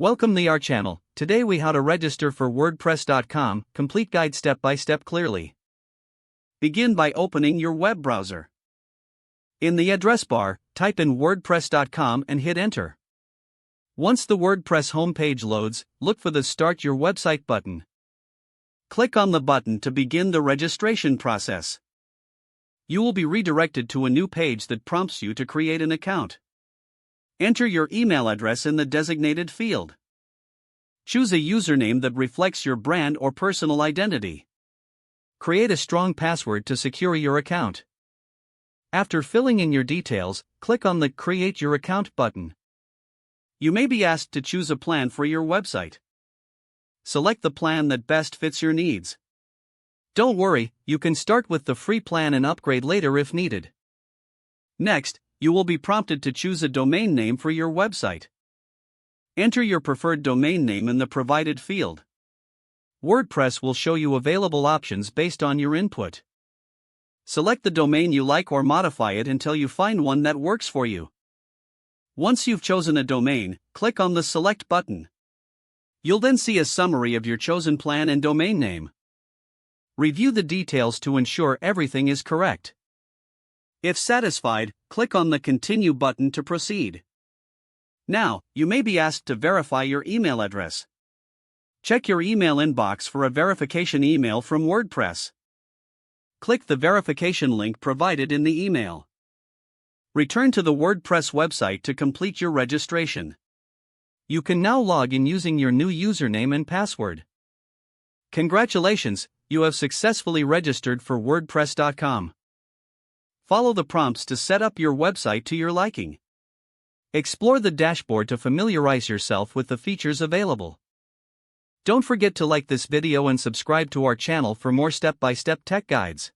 Welcome to our channel. Today we how to register for WordPress.com, complete guide step by step clearly. Begin by opening your web browser. In the address bar, type in WordPress.com and hit enter. Once the WordPress homepage loads, look for the Start Your Website button. Click on the button to begin the registration process. You will be redirected to a new page that prompts you to create an account. Enter your email address in the designated field. Choose a username that reflects your brand or personal identity. Create a strong password to secure your account. After filling in your details, click on the Create Your Account button. You may be asked to choose a plan for your website. Select the plan that best fits your needs. Don't worry, you can start with the free plan and upgrade later if needed. Next, you will be prompted to choose a domain name for your website. Enter your preferred domain name in the provided field. WordPress will show you available options based on your input. Select the domain you like or modify it until you find one that works for you. Once you've chosen a domain, click on the Select button. You'll then see a summary of your chosen plan and domain name. Review the details to ensure everything is correct. If satisfied, click on the Continue button to proceed. Now, you may be asked to verify your email address. Check your email inbox for a verification email from WordPress. Click the verification link provided in the email. Return to the WordPress website to complete your registration. You can now log in using your new username and password. Congratulations, you have successfully registered for WordPress.com. Follow the prompts to set up your website to your liking. Explore the dashboard to familiarize yourself with the features available. Don't forget to like this video and subscribe to our channel for more step-by-step tech guides.